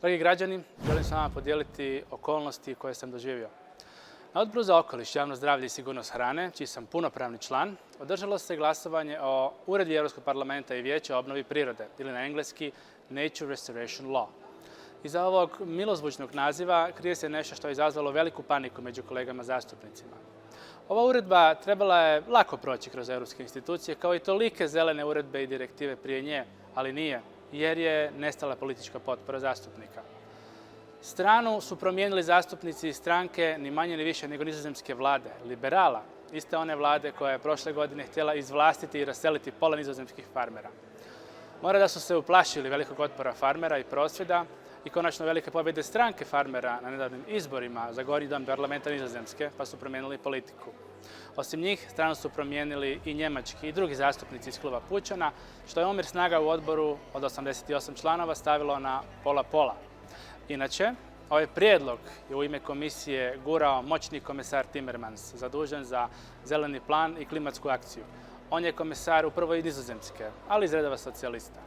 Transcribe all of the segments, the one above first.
Dragi građani, želim s vama podijeliti okolnosti koje sam doživio. Na Odboru za okoliš, javno zdravlje i sigurnost hrane, čiji sam punopravni član, održalo se glasovanje o Uredbi Europskog parlamenta i Vijeća o obnovi prirode, ili na engleski Nature Restoration Law. Iza ovog milozvučnog naziva krije se nešto što je izazvalo veliku paniku među kolegama zastupnicima. Ova uredba trebala je lako proći kroz europske institucije, kao i tolike zelene uredbe i direktive prije nje, ali nije, jer je nestala politička potpora zastupnika. Stranu su promijenili zastupnici iz stranke ni manje ni više nego nizozemske vlade, liberala, iste one vlade koja je prošle godine htjela izvlastiti i raseliti pola nizozemskih farmera. Mora da su se uplašili velikog otpora farmera i prosvjeda i konačno velike pobjede stranke farmera na nedavnim izborima za Gornji dom parlamenta Nizozemske, pa su promijenili politiku. Osim njih, stranu su promijenili i njemački i drugi zastupnici iz kluba Pučana, što je omjer snaga u odboru od 88 članova stavilo na pola-pola. Inače, ovaj prijedlog je u ime komisije gurao moćni komesar Timmermans, zadužen za zeleni plan i klimatsku akciju. On je komesar upravo i Nizozemske, ali iz redova socijalista.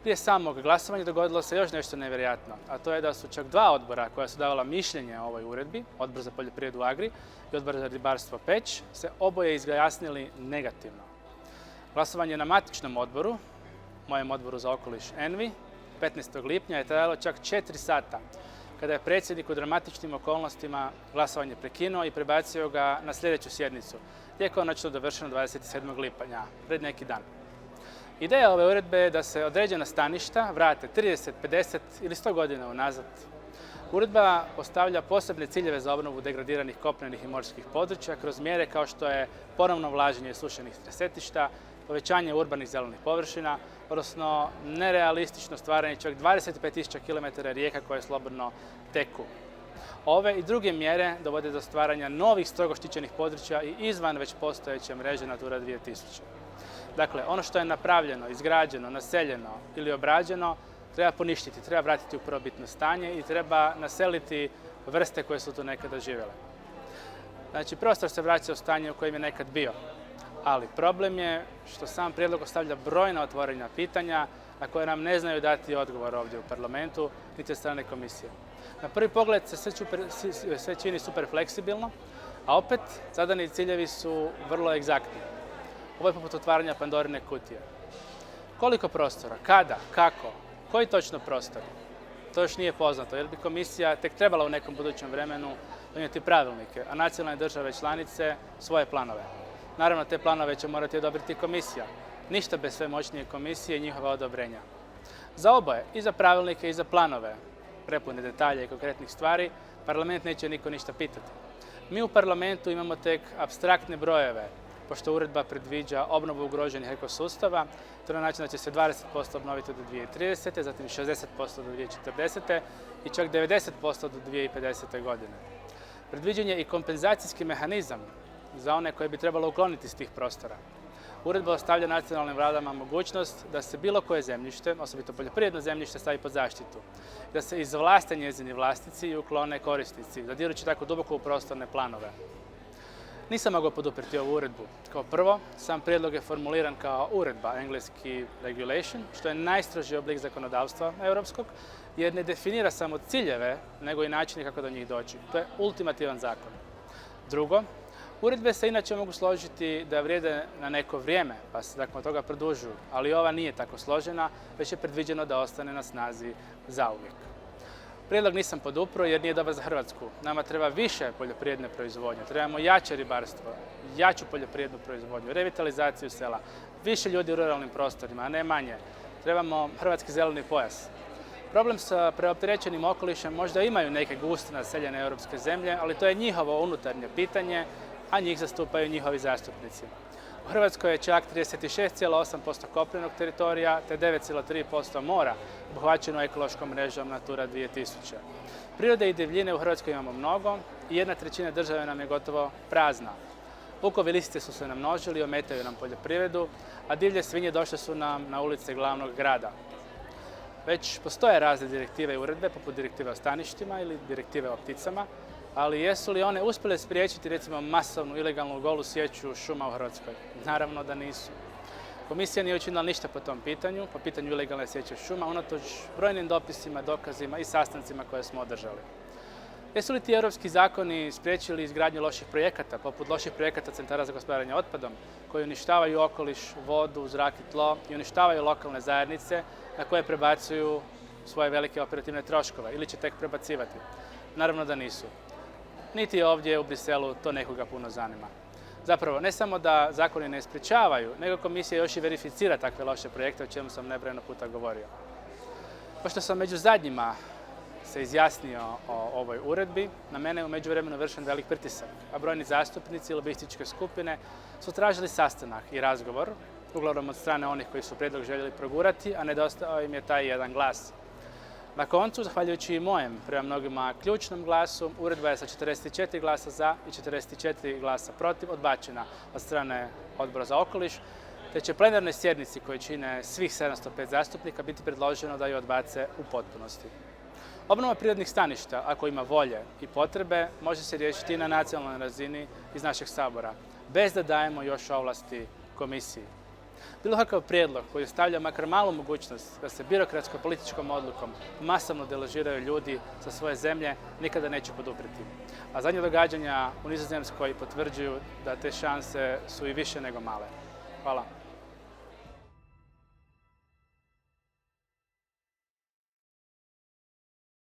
Prije samog glasovanja dogodilo se još nešto nevjerojatno, a to je da su čak dva odbora koja su davala mišljenje o ovoj uredbi, Odbor za poljoprivredu Agri i Odbor za ribarstvo Peć, se oboje izjasnili negativno. Glasovanje na matičnom odboru, mojem odboru za okoliš Envi, 15. lipnja je trajalo čak 4 sata, kada je predsjednik u dramatičnim okolnostima glasovanje prekinuo i prebacio ga na sljedeću sjednicu, gdje je konačno dovršeno 27. lipnja, pred neki dan. Ideja ove uredbe je da se određena staništa vrate 30, 50 ili 100 godina unazad. Uredba postavlja posebne ciljeve za obnovu degradiranih kopnenih i morskih područja kroz mjere kao što je ponovno vlaženje sušenih stresetišta, povećanje urbanih zelenih površina, odnosno nerealistično stvaranje čak 25.000 km rijeka koje slobodno teku. Ove i druge mjere dovode do stvaranja novih strogo štićenih područja i izvan već postojeće mreže Natura 2000. Dakle, ono što je napravljeno, izgrađeno, naseljeno ili obrađeno treba poništiti, treba vratiti u prvobitno stanje i treba naseliti vrste koje su tu nekada živjele. Znači, prostor se vraća u stanje u kojem je nekad bio, ali problem je što sam prijedlog ostavlja brojna otvorena pitanja na koje nam ne znaju dati odgovor ovdje u parlamentu, niti od strane komisije. Na prvi pogled se sve čini super fleksibilno, a opet zadani ciljevi su vrlo egzaktni. Ovo je poput otvaranja Pandorine kutije. Koliko prostora, kada, kako, koji točno prostor? To još nije poznato, jer bi komisija tek trebala u nekom budućem vremenu donijeti pravilnike, a nacionalne države članice svoje planove. Naravno, te planove će morati odobriti komisija. Ništa bez sve moćnije komisije i njihova odobrenja. Za oboje, i za pravilnike i za planove, prepune detalje i konkretnih stvari, parlament neće niko ništa pitati. Mi u parlamentu imamo tek apstraktne brojeve, pošto uredba predviđa obnovu ugroženih ekosustava, to na način da će se 20% obnoviti do 2030. Zatim 60% do 2040. i čak 90% do 2050. godine. Predviđen je i kompenzacijski mehanizam za one koje bi trebalo ukloniti iz tih prostora. Uredba ostavlja nacionalnim vladama mogućnost da se bilo koje zemljište, osobito poljoprivredno zemljište, stavi pod zaštitu. Da se izvlaste njezini vlasnici i uklone korisnici, zadirući tako duboko u prostorne planove. Nisam mogao poduprijeti ovu uredbu. Kao prvo, sam prijedlog je formuliran kao uredba, engleski regulation, što je najstrožiji oblik zakonodavstva europskog, jer ne definira samo ciljeve, nego i načine kako do njih doći. To je ultimativan zakon. Drugo, uredbe se inače mogu složiti da vrijede na neko vrijeme, pa se dakle od toga produžuju, ali ova nije tako složena, već je predviđeno da ostane na snazi zauvijek. Prijedlog nisam podupro jer nije dobar za Hrvatsku. Nama treba više poljoprivredne proizvodnje, trebamo jače ribarstvo, jaču poljoprivrednu proizvodnju, revitalizaciju sela, više ljudi u ruralnim prostorima, a ne manje. Trebamo hrvatski zeleni pojas. Problem sa preopterećenim okolišem možda imaju neke gusto naseljene europske zemlje, ali to je njihovo unutarnje pitanje, a njih zastupaju njihovi zastupnici. U Hrvatskoj je čak 36,8% kopnenog teritorija te 9,3% mora obuhvaćeno ekološkom mrežom Natura 2000. Prirode i divljine u Hrvatskoj imamo mnogo i 1/3 države nam je gotovo prazna. Vukovi lisice su se namnožili i ometaju nam poljoprivredu, a divlje svinje došle su nam na ulice glavnog grada. Već postoje razne direktive i uredbe, poput direktive o staništima ili direktive o pticama, ali jesu li one uspjele spriječiti recimo masovnu ilegalnu golu sječu šuma u Hrvatskoj? Naravno da nisu. Komisija nije učinila ništa po tom pitanju, po pitanju ilegalne sječe šuma, unatoč brojnim dopisima, dokazima i sastancima koje smo održali. Jesu li ti europski zakoni spriječili izgradnju loših projekata, poput loših projekata centara za gospodarenje otpadom, koji uništavaju okoliš, vodu, zrak i tlo i uništavaju lokalne zajednice na koje prebacuju svoje velike operativne troškove ili će tek prebacivati? Naravno da nisu. Niti ovdje u Briselu to nekoga puno zanima. Zapravo, ne samo da zakoni ne sprječavaju, nego komisija još i verificira takve loše projekte, o čemu sam nebrojeno puta govorio. Pošto sam među zadnjima se izjasnio o ovoj uredbi, na mene je u međuvremenu vršen velik pritisak, a brojni zastupnici i lobističke skupine su tražili sastanak i razgovor, uglavnom od strane onih koji su prijedlog željeli progurati, a nedostao im je taj jedan glas. Na koncu, zahvaljujući i mojem, prema mnogima ključnom glasu, uredba je sa 44 glasa za i 44 glasa protiv odbačena od strane Odbora za okoliš, te će plenarnoj sjednici koji čine svih 705 zastupnika biti predloženo da ju odbace u potpunosti. Obnova prirodnih staništa, ako ima volje i potrebe, može se riješiti i na nacionalnoj razini iz našeg sabora, bez da dajemo još ovlasti komisiji. Bilo kakav prijedlog koji ostavlja makar malu mogućnost da se birokratsko-političkom odlukom masovno deložiraju ljudi sa svoje zemlje, nikada neću poduprijeti. A zadnje događanja u Nizozemskoj potvrđuju da te šanse su i više nego male. Hvala.